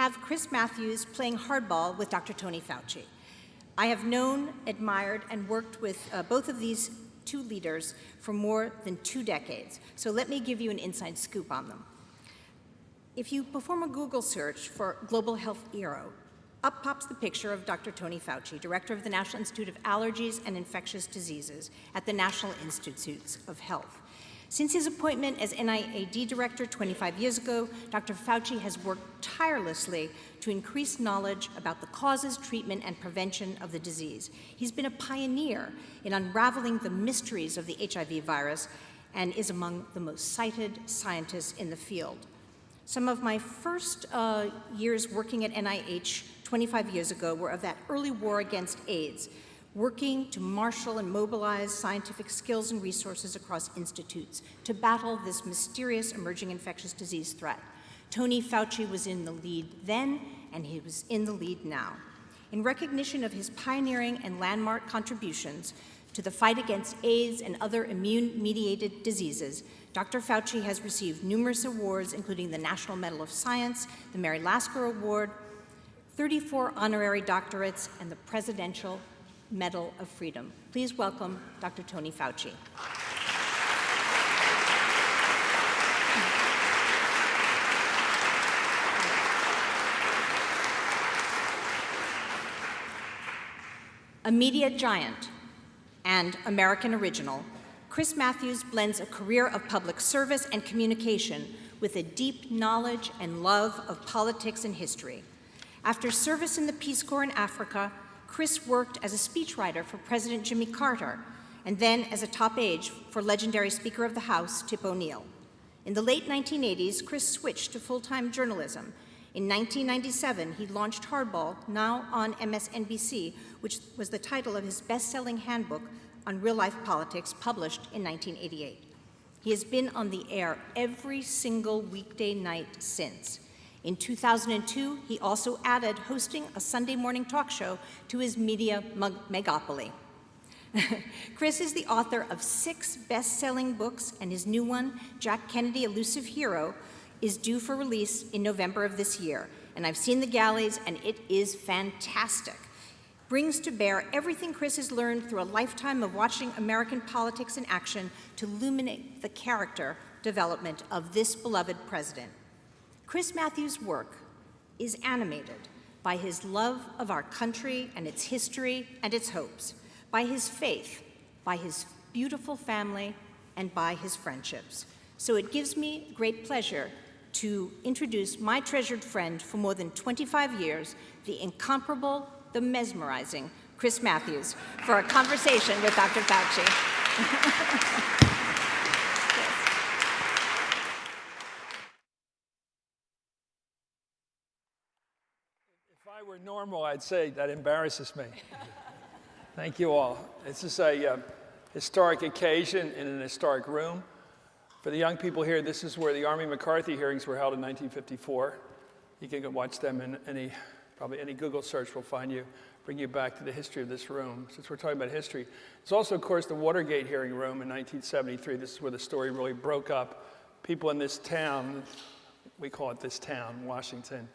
have Chris Matthews playing hardball with Dr. Tony Fauci. I have known, admired, and worked with both of these two leaders for more than 2 decades, so let me give you an inside scoop on them. If you perform a Google search for Global Health Hero, up pops the picture of Dr. Tony Fauci, director of the National Institute of Allergies and Infectious Diseases at the National Institutes of Health. Since his appointment as NIAID director 25 years ago, Dr. Fauci has worked tirelessly to increase knowledge about the causes, treatment, and prevention of the disease. He's been a pioneer in unraveling the mysteries of the HIV virus and is among the most cited scientists in the field. Some of my first years working at NIH 25 years ago were of that early war against AIDS, working to marshal and mobilize scientific skills and resources across institutes to battle this mysterious emerging infectious disease threat. Tony Fauci was in the lead then, and he was in the lead now. In recognition of his pioneering and landmark contributions to the fight against AIDS and other immune-mediated diseases, Dr. Fauci has received numerous awards, including the National Medal of Science, the Mary Lasker Award, 34 honorary doctorates, and the Presidential Medal of Freedom. Please welcome Dr. Tony Fauci. A media giant and American original, Chris Matthews blends a career of public service and communication with a deep knowledge and love of politics and history. After service in the Peace Corps in Africa, Chris worked as a speechwriter for President Jimmy Carter, and then as a top aide for legendary Speaker of the House, Tip O'Neill. In the late 1980s, Chris switched to full-time journalism. In 1997, he launched Hardball, now on MSNBC, which was the title of his best-selling handbook on real-life politics, published in 1988. He has been on the air every single weekday night since. In 2002, he also added hosting a Sunday morning talk show to his media megapoly. Chris is the author of 6 best-selling books, and his new one, Jack Kennedy, Elusive Hero, is due for release in November of this year. And I've seen the galleys, and it is fantastic. Brings to bear everything Chris has learned through a lifetime of watching American politics in action to illuminate the character development of this beloved president. Chris Matthews' work is animated by his love of our country and its history and its hopes, by his faith, by his beautiful family, and by his friendships. So it gives me great pleasure to introduce my treasured friend for more than 25 years, the incomparable, the mesmerizing Chris Matthews, for a conversation with Dr. Fauci. If I were normal, I'd say that embarrasses me. Thank you all. This is a historic occasion in an historic room. For the young people here, this is where the Army McCarthy hearings were held in 1954. You can go watch them in probably any Google search will bring you back to the history of this room, since we're talking about history. It's also, of course, the Watergate hearing room in 1973. This is where the story really broke up. People in this town, we call it this town, Washington,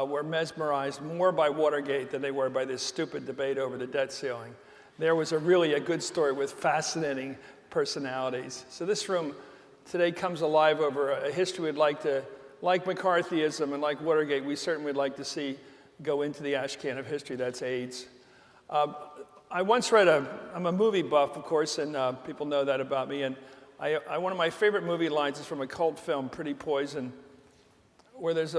were mesmerized more by Watergate than they were by this stupid debate over the debt ceiling. There was really a good story with fascinating personalities. So this room today comes alive over a history we'd like to, like McCarthyism and like Watergate, we certainly would like to see go into the ash can of history, that's AIDS. I once read I'm a movie buff, of course, and people know that about me, and one of my favorite movie lines is from a cult film, Pretty Poison, where there's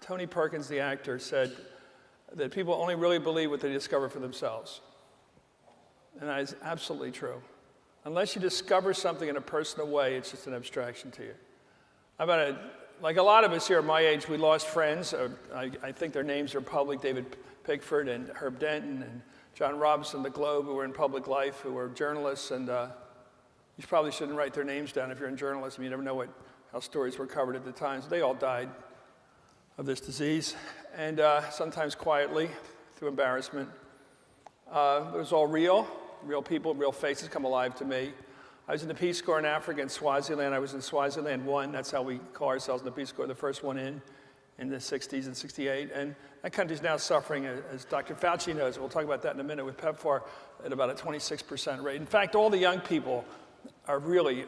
Tony Perkins, the actor, said that people only really believe what they discover for themselves. And that is absolutely true. Unless you discover something in a personal way, it's just an abstraction to you. Like a lot of us here at my age, we lost friends. I think their names are public, David Pickford and Herb Denton and John Robinson, the Globe, who were in public life, who were journalists. And you probably shouldn't write their names down if you're in journalism. You never know how stories were covered at the time. So they all died of this disease, and sometimes quietly, through embarrassment. It was all real people, real faces come alive to me. I was in the Peace Corps in Africa, in Swaziland. I was in Swaziland 1. That's how we call ourselves in the Peace Corps, the first one in. in the 60s and 68. And that country's now suffering, as Dr. Fauci knows, we'll talk about that in a minute, with PEPFAR at about a 26% rate. In fact, all the young people are really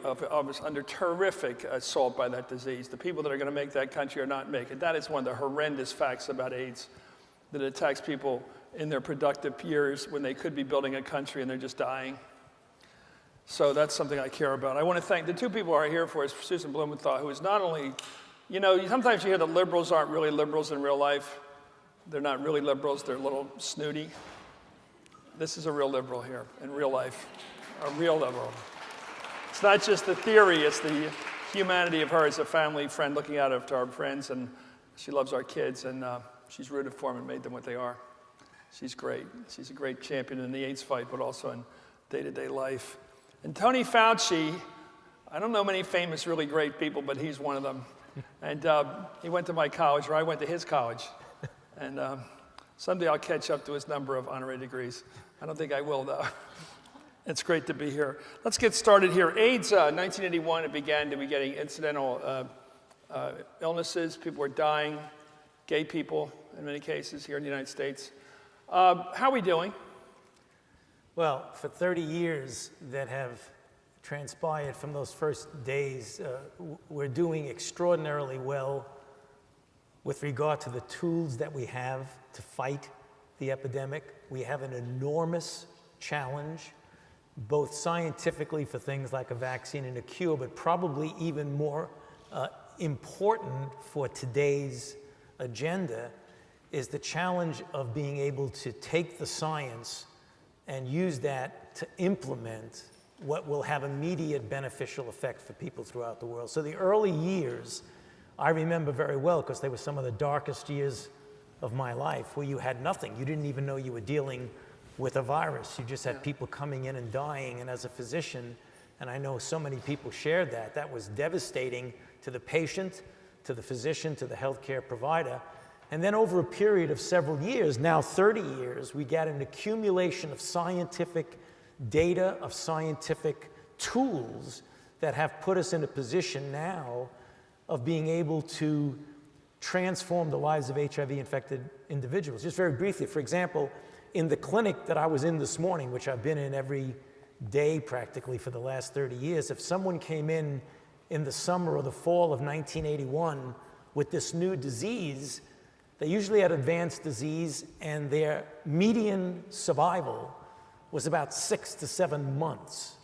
under terrific assault by that disease. The people that are going to make that country are not making it. That is one of the horrendous facts about AIDS, that it attacks people in their productive years when they could be building a country and they're just dying. So that's something I care about. I want to thank the two people who are here for us, Susan Blumenthal, who is not only, you know, sometimes you hear that liberals aren't really liberals in real life. They're not really liberals, they're a little snooty. This is a real liberal here in real life, a real liberal. It's not just the theory, it's the humanity of her as a family friend, looking out after our friends, and she loves our kids, and she's rooted for them and made them what they are. She's great. She's a great champion in the AIDS fight, but also in day-to-day life. And Tony Fauci, I don't know many famous, really great people, but he's one of them. And he went to my college, or I went to his college. And someday I'll catch up to his number of honorary degrees. I don't think I will, though. It's great to be here. Let's get started here. AIDS, 1981, it began to be getting incidental illnesses. People were dying, gay people in many cases here in the United States. How are we doing? Well, for 30 years that have transpired from those first days, we're doing extraordinarily well with regard to the tools that we have to fight the epidemic. We have an enormous challenge, both scientifically for things like a vaccine and a cure, but probably even more important for today's agenda is the challenge of being able to take the science and use that to implement what will have immediate beneficial effect for people throughout the world. So the early years, I remember very well, because they were some of the darkest years of my life, where you had nothing. You didn't even know you were dealing with a virus. You just had people coming in and dying, and as a physician, and I know so many people shared that, that was devastating to the patient, to the physician, to the healthcare provider. And then over a period of several years, now 30 years, we got an accumulation of scientific data, of scientific tools that have put us in a position now of being able to transform the lives of HIV-infected individuals. Just very briefly, for example, in the clinic that I was in this morning, which I've been in every day practically for the last 30 years, if someone came in the summer or the fall of 1981 with this new disease, they usually had advanced disease, and their median survival was about 6 to 7 months.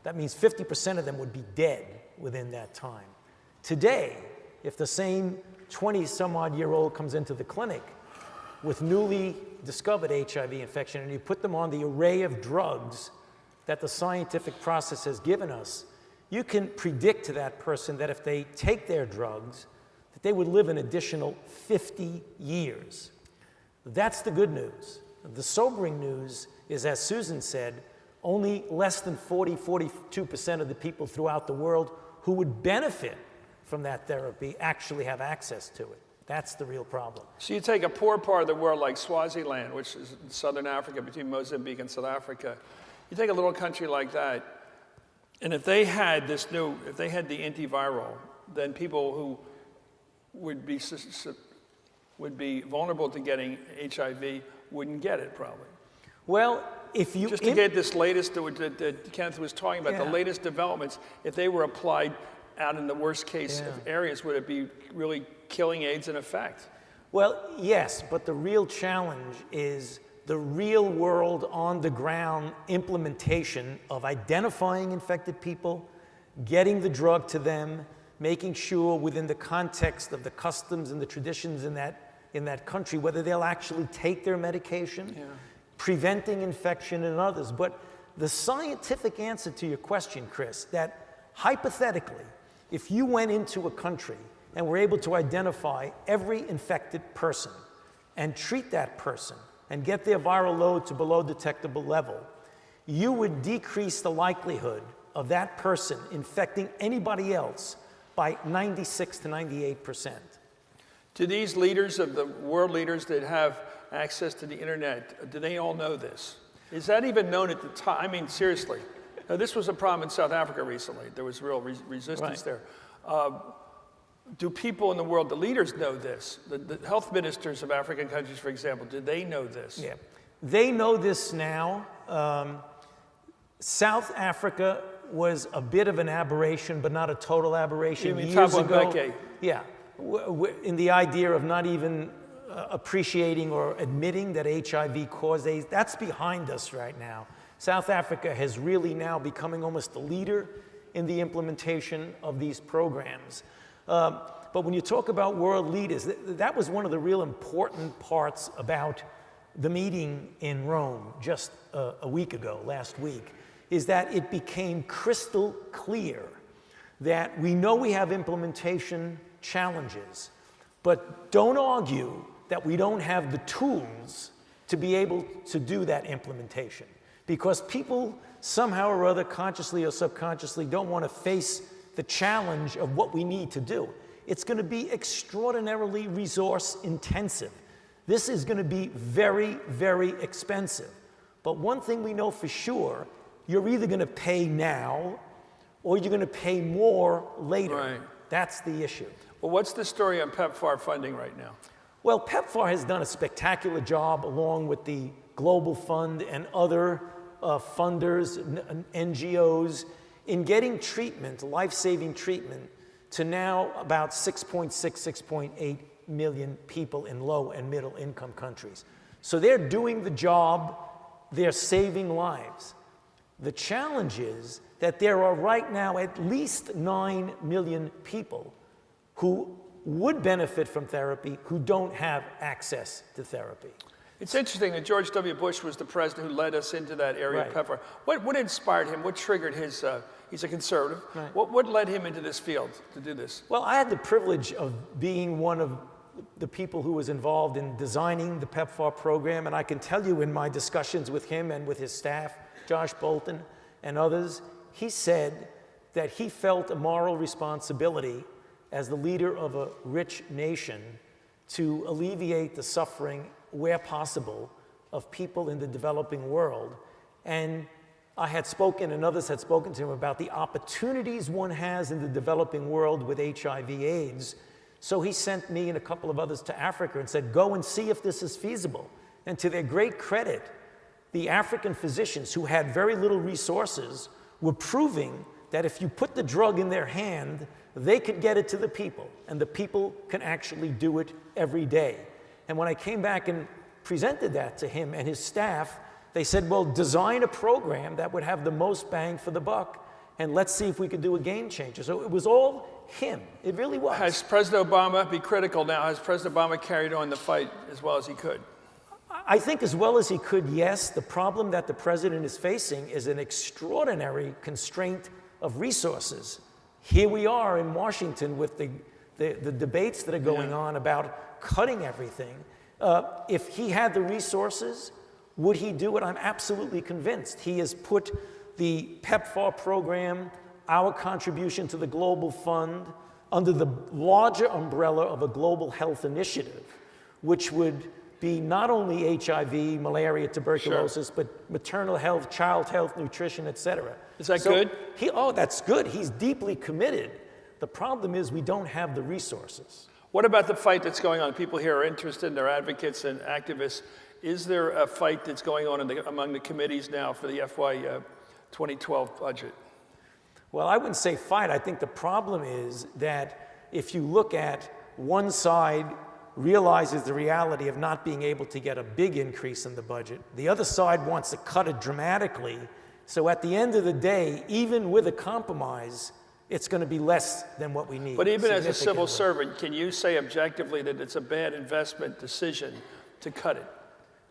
That means 50% of them would be dead within that time. Today, if the same 20-some-odd-year-old comes into the clinic with newly discovered HIV infection, and you put them on the array of drugs that the scientific process has given us, you can predict to that person that if they take their drugs, that they would live an additional 50 years. That's the good news. The sobering news is, as Susan said, only less than 42% of the people throughout the world who would benefit from that therapy actually have access to it. That's the real problem. So you take a poor part of the world like Swaziland, which is in southern Africa, between Mozambique and South Africa. You take a little country like that, and if they had the antiviral, then people who would be vulnerable to getting HIV wouldn't get it, probably. Well, if you... Just to get this latest, that Kenneth was talking about, the latest developments, if they were applied out in the worst case of areas, would it be really killing AIDS in effect? Well, yes, but the real challenge is the real world, on the ground implementation of identifying infected people, getting the drug to them, making sure within the context of the customs and the traditions in that country, whether they'll actually take their medication, preventing infection in others. But the scientific answer to your question, Chris, that hypothetically, if you went into a country and were able to identify every infected person and treat that person and get their viral load to below detectable level, you would decrease the likelihood of that person infecting anybody else by 96 to 98%. Do these leaders of the world leaders that have access to the internet, do they all know this? Is that even known at the time? I mean, seriously. Now, this was a problem in South Africa recently. There was real resistance there. do people in the world, the leaders, know this? The health ministers of African countries, for example, do they know this? Yeah, they know this now. South Africa was a bit of an aberration, but not a total aberration. You mean Years Thabo ago, Mbeki? yeah, in the idea of not even appreciating or admitting that HIV caused AIDS, that's behind us right now. South Africa has really now becoming almost the leader in the implementation of these programs. But when you talk about world leaders, that was one of the real important parts about the meeting in Rome just a week ago, last week, is that it became crystal clear that we know we have implementation challenges, but don't argue that we don't have the tools to be able to do that implementation. Because people somehow or other, consciously or subconsciously, don't want to face the challenge of what we need to do. It's going to be extraordinarily resource intensive. This is going to be very, very expensive. But one thing we know for sure, you're either going to pay now or you're going to pay more later. Right. That's the issue. Well, what's the story on PEPFAR funding right now? Well, PEPFAR has done a spectacular job along with the Global Fund and other funders, NGOs, in getting treatment, life-saving treatment, to now about 6.6, 6.8 million people in low and middle income countries. So they're doing the job, they're saving lives. The challenge is that there are right now at least 9 million people who would benefit from therapy who don't have access to therapy. It's interesting that George W. Bush was the president who led us into that area of PEPFAR. What inspired him? What triggered his, he's a conservative. Right. What led him into this field to do this? Well, I had the privilege of being one of the people who was involved in designing the PEPFAR program, and I can tell you in my discussions with him and with his staff, Josh Bolton and others, he said that he felt a moral responsibility as the leader of a rich nation to alleviate the suffering where possible of people in the developing world. And I had spoken, and others had spoken to him about the opportunities one has in the developing world with HIV/AIDS. So he sent me and a couple of others to Africa and said, go and see if this is feasible. And to their great credit, the African physicians who had very little resources were proving that if you put the drug in their hand, they could get it to the people, and the people can actually do it every day. And when I came back and presented that to him and his staff, they said, well, design a program that would have the most bang for the buck, and let's see if we could do a game changer. So it was all him. It really was. Has President Obama, be critical now, has President Obama carried on the fight as well as he could? I think as well as he could, yes. The problem that the president is facing is an extraordinary constraint of resources. Here we are in Washington with the debates that are going on about cutting everything. If he had the resources, would he do it? I'm absolutely convinced. He has put the PEPFAR program, our contribution to the Global Fund, under the larger umbrella of a global health initiative, which would be not only HIV, malaria, tuberculosis, but maternal health, child health, nutrition, et cetera. Is that good? That's good. He's deeply committed. The problem is we don't have the resources. What about the fight that's going on? People here are interested, they're advocates and activists. Is there a fight that's going on among the committees now for the FY 2012 budget? Well, I wouldn't say fight. I think the problem is that if you look at one side realizes the reality of not being able to get a big increase in the budget, the other side wants to cut it dramatically. So at the end of the day, even with a compromise, it's going to be less than what we need. But even as a civil servant, can you say objectively that it's a bad investment decision to cut it?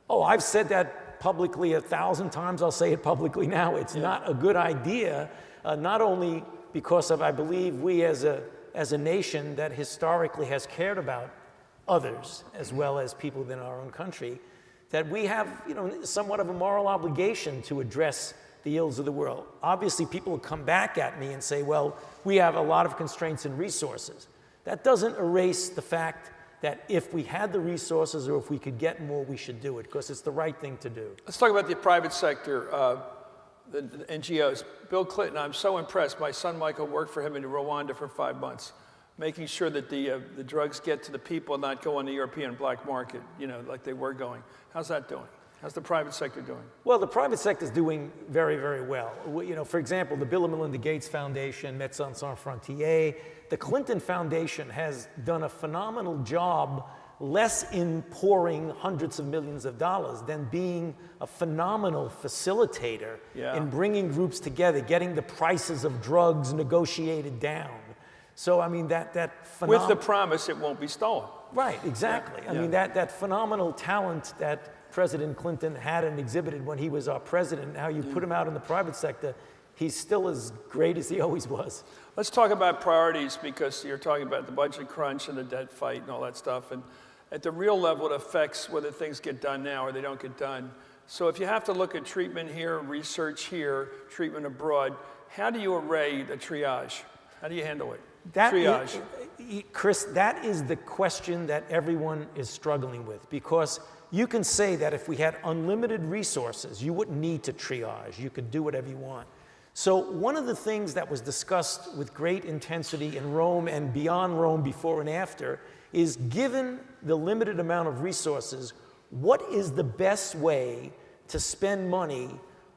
Oh, I've said that publicly 1,000 times. I'll say it publicly now. It's not a good idea, not only because of, I believe, we as a nation that historically has cared about others as well as people within our own country, that we have, somewhat of a moral obligation to address the ills of the world. Obviously, people will come back at me and say, well, we have a lot of constraints and resources. That doesn't erase the fact that if we had the resources or if we could get more, we should do it, because it's the right thing to do. Let's talk about the private sector, the NGOs. Bill Clinton, I'm so impressed. My son Michael worked for him in Rwanda for 5 months. making sure that the drugs get to the people and not go on the European black market, like they were going. How's that doing? How's the private sector doing? Well, the private sector is doing very, very well. For example, the Bill and Melinda Gates Foundation, Médecins Sans Frontières, the Clinton Foundation has done a phenomenal job, less in pouring hundreds of millions of dollars than being a phenomenal facilitator in bringing groups together, getting the prices of drugs negotiated down. So, I mean, that with the promise it won't be stolen. Right, exactly. I mean, that phenomenal talent that President Clinton had and exhibited when he was our president, how you put him out in the private sector, he's still as great as he always was. Let's talk about priorities, because you're talking about the budget crunch and the debt fight and all that stuff. And at the real level, it affects whether things get done now or they don't get done. So if you have to look at treatment here, research here, treatment abroad, how do you array the triage? How do you handle it? Triage. Chris, that is the question that everyone is struggling with, because you can say that if we had unlimited resources, you wouldn't need to triage. You could do whatever you want. So one of the things that was discussed with great intensity in Rome and beyond Rome before and after is, given the limited amount of resources, what is the best way to spend money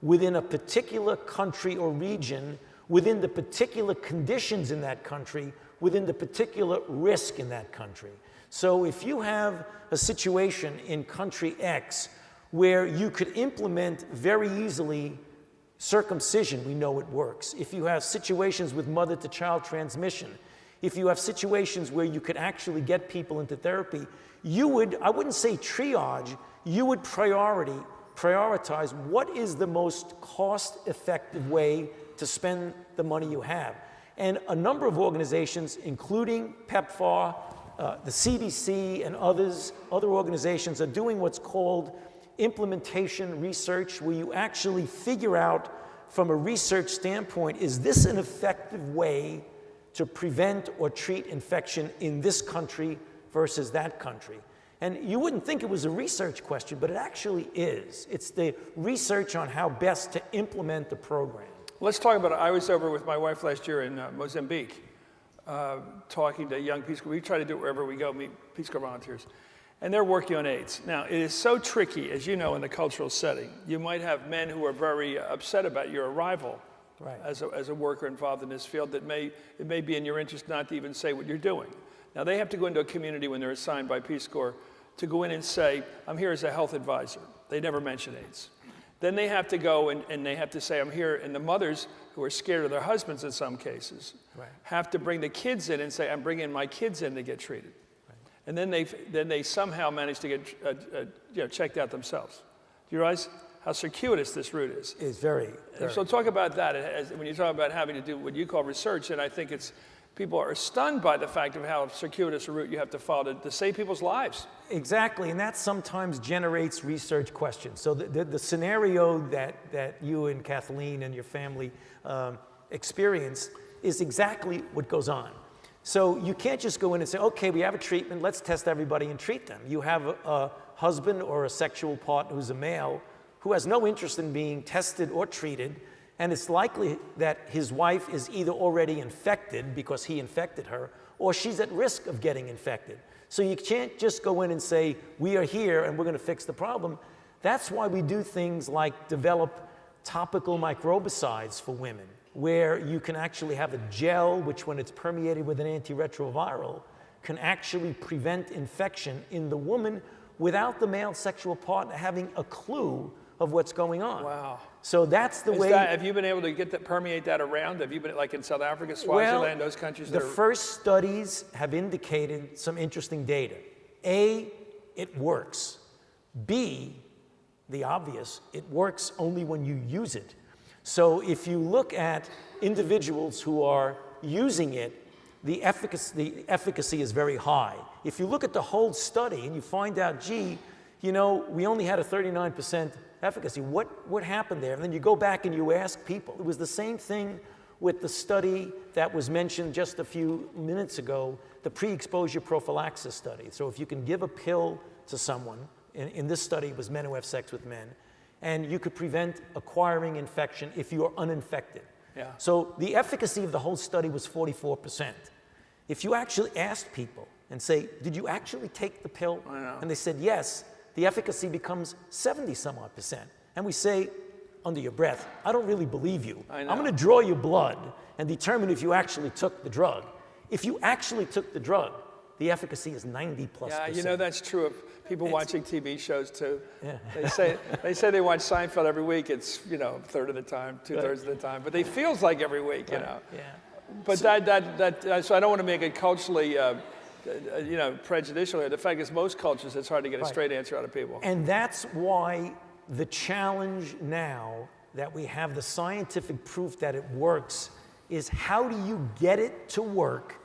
within a particular country or region, within the particular conditions in that country, within the particular risk in that country? So if you have a situation in country X where you could implement very easily circumcision, we know it works. If you have situations with mother-to-child transmission, if you have situations where you could actually get people into therapy, you would, I wouldn't say triage, you would prioritize what is the most cost-effective way to spend the money you have. And a number of organizations, including PEPFAR, the CDC and other organizations, are doing what's called implementation research, where you actually figure out from a research standpoint, is this an effective way to prevent or treat infection in this country versus that country? And you wouldn't think it was a research question, but it actually is. It's the research on how best to implement the program. Let's talk about it. I was over with my wife last year in Mozambique, talking to young Peace Corps. We try to do it wherever we go, meet Peace Corps volunteers. And they're working on AIDS. Now, it is so tricky, as you know, in the cultural setting. You might have men who are very upset about your arrival as a worker involved in this field, that it may be in your interest not to even say what you're doing. Now, they have to go into a community when they're assigned by Peace Corps to go in and say, I'm here as a health advisor. They never mention AIDS. Then they have to go and they have to say, I'm here, and the mothers, who are scared of their husbands in some cases, have to bring the kids in and say, I'm bringing my kids in to get treated. And then they somehow manage to get checked out themselves. Do you realize how circuitous this route is? It's very. So talk about that when you talk about having to do what you call research, and I think people are stunned by the fact of how circuitous a route you have to follow to save people's lives. Exactly, and that sometimes generates research questions. So the scenario that you and Kathleen and your family experienced is exactly what goes on. So you can't just go in and say, okay, we have a treatment, let's test everybody and treat them. You have a husband or a sexual partner who's a male who has no interest in being tested or treated, and it's likely that his wife is either already infected because he infected her, or she's at risk of getting infected. So you can't just go in and say, we are here and we're going to fix the problem. That's why we do things like develop topical microbicides for women, where you can actually have a gel, which when it's permeated with an antiretroviral, can actually prevent infection in the woman without the male sexual partner having a clue of what's going on. Wow. So that's the way. Have you been able to permeate that around? Have you been, like in South Africa, Swaziland, those countries? The first studies have indicated some interesting data. A, it works. B, the obvious, it works only when you use it. So if you look at individuals who are using it, the efficacy is very high. If you look at the whole study and you find out, gee, we only had a 39% efficacy. What happened there? And then you go back and you ask people. It was the same thing with the study that was mentioned just a few minutes ago, the pre-exposure prophylaxis study. So if you can give a pill to someone, in this study it was men who have sex with men, and you could prevent acquiring infection if you are uninfected. Yeah. So the efficacy of the whole study was 44%. If you actually asked people and say, did you actually take the pill? I know. And they said yes, the efficacy becomes 70-some-odd%. And we say, under your breath, I don't really believe you. I know. I'm going to draw your blood and determine if you actually took the drug. If you actually took the drug, the efficacy is 90+%. Yeah, you know that's true of people watching TV shows too. Yeah. They say they watch Seinfeld every week. It's a third of the time, 2/3 of the time, but it feels like every week, you know. Yeah. But so I don't want to make it culturally, prejudicial. The fact is, most cultures, it's hard to get a straight answer out of people. And that's why the challenge now that we have the scientific proof that it works is how do you get it to work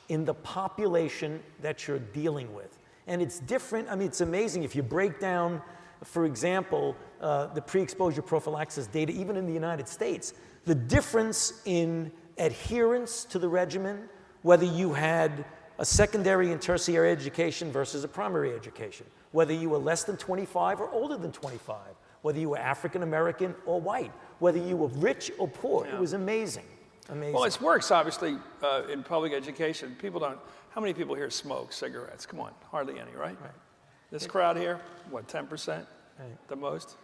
in the population that you're dealing with? And it's different. I mean, it's amazing if you break down, for example, the pre-exposure prophylaxis data, even in the United States, the difference in adherence to the regimen, whether you had a secondary and tertiary education versus a primary education, whether you were less than 25 or older than 25, whether you were African American or white, whether you were rich or poor. Yeah. It was amazing. Amazing. Well, it works, obviously, in public education. People don't, how many people here smoke cigarettes? Come on, hardly any, right? Right. This crowd here, what, 10%? Right. The most?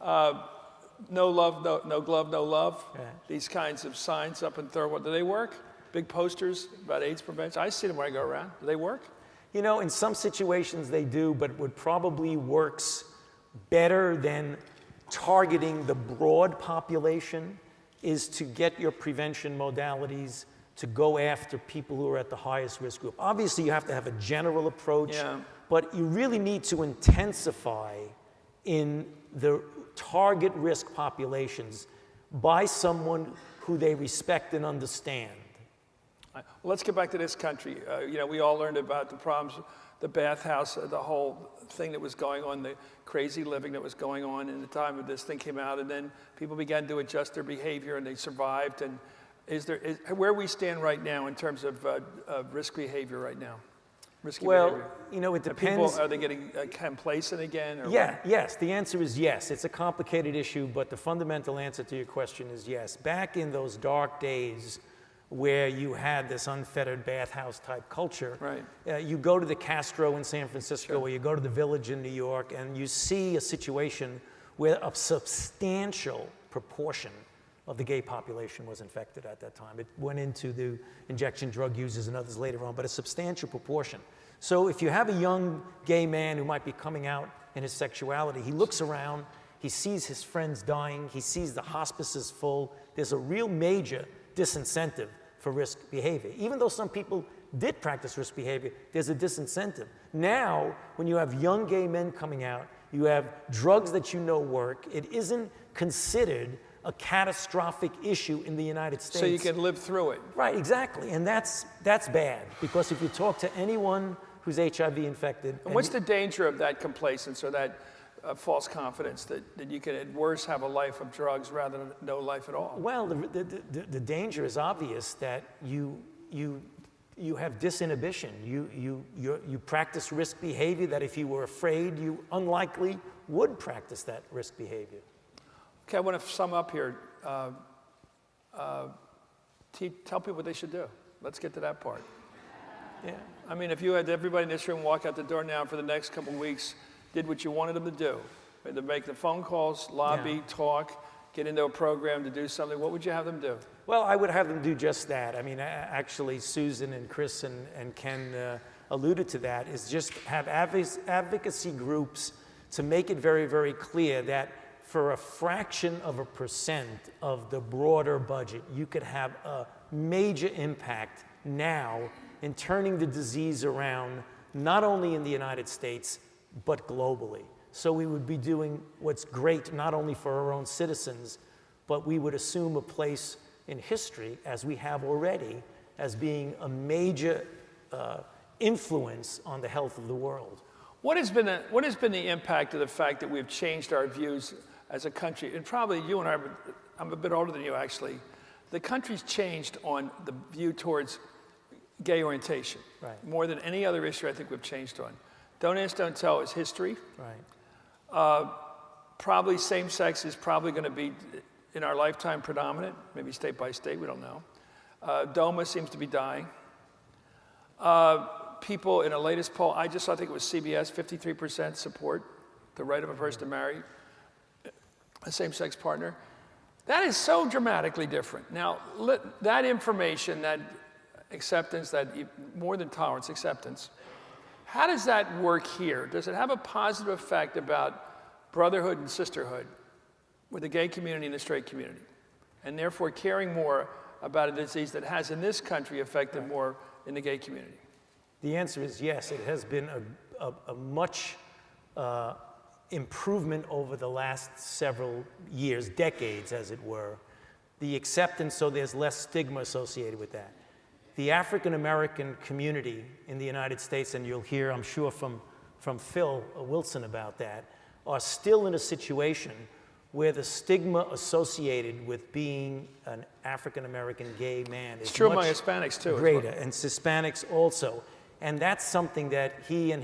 No love, no glove, no love. Right. These kinds of signs up in third world, do they work? Big posters about AIDS prevention. I see them when I go around. Do they work? You know, in some situations they do, but what probably works better than targeting the broad population is to get your prevention modalities to go after people who are at the highest risk group. Obviously, you have to have a general approach, but you really need to intensify in the target risk populations by someone who they respect and understand. Well, let's get back to this country. We all learned about the problems, the bathhouse, the whole thing that was going on, the crazy living that was going on in the time of this thing came out, and then people began to adjust their behavior, and they survived. And where we stand right now in terms of risk behavior right now? Risky behavior. It depends. Are they getting complacent again? Or Yes. The answer is yes. It's a complicated issue, but the fundamental answer to your question is yes. Back in those dark days, where you had this unfettered bathhouse type culture. Right. You go to the Castro in San Francisco, or you go to the Village in New York, and you see a situation where a substantial proportion of the gay population was infected at that time. It went into the injection drug users and others later on, but a substantial proportion. So if you have a young gay man who might be coming out in his sexuality, he looks around, he sees his friends dying, he sees the hospices full. There's a real major disincentive for risk behavior. Even though some people did practice risk behavior, there's a disincentive. Now, when you have young gay men coming out, you have drugs that you know work, it isn't considered a catastrophic issue in the United States. So you can live through it. Right, exactly. And that's bad, because if you talk to anyone who's HIV infected... And what's the danger of that complacence or that false confidence that you can at worst have a life of drugs rather than no life at all? Well, the danger is obvious that you have disinhibition. You practice risk behavior that if you were afraid, you unlikely would practice that risk behavior. Okay, I want to sum up here. Tell people what they should do. Let's get to that part. Yeah. I mean, if you had everybody in this room walk out the door now for the next couple of weeks, did what you wanted them to do, to make the phone calls, lobby, talk, get into a program to do something, what would you have them do? Well, I would have them do just that. I mean, actually, Susan and Chris and Ken alluded to that, is just have advocacy groups to make it very, very clear that for a fraction of a % of the broader budget, you could have a major impact now in turning the disease around, not only in the United States, but globally. So we would be doing what's great not only for our own citizens, but we would assume a place in history, as we have already, as being a major influence on the health of the world. What has been the impact of the fact that we've changed our views as a country? And probably you and I, I'm a bit older than you actually. The country's changed on the view towards gay orientation. Right. More than any other issue I think we've changed on. Don't ask, don't tell is history. Right. Probably same-sex is probably going to be in our lifetime predominant, maybe state by state, we don't know. DOMA seems to be dying. People in the latest poll, I think it was CBS, 53% support the right of a person to marry a same-sex partner. That is so dramatically different. Now, that information, that acceptance, that more than tolerance, acceptance, how does that work here? Does it have a positive effect about brotherhood and sisterhood with the gay community and the straight community, and therefore caring more about a disease that has in this country affected more in the gay community? The answer is yes. It has been a much improvement over the last several years, decades as it were. The acceptance, so there's less stigma associated with that. The African American community in the United States, and you'll hear, I'm sure, from Phil Wilson about that, are still in a situation where the stigma associated with being an African American gay man is true among much Hispanics too, greater, and Hispanics also. And that's something that he and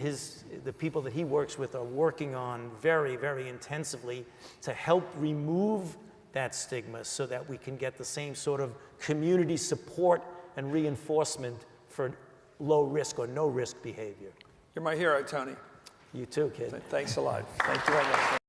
the people that he works with are working on very, very intensively to help remove that stigma so that we can get the same sort of community support and reinforcement for low risk or no risk behavior. You're my hero, Tony. You too, kid. Thanks a lot. Thank you very much.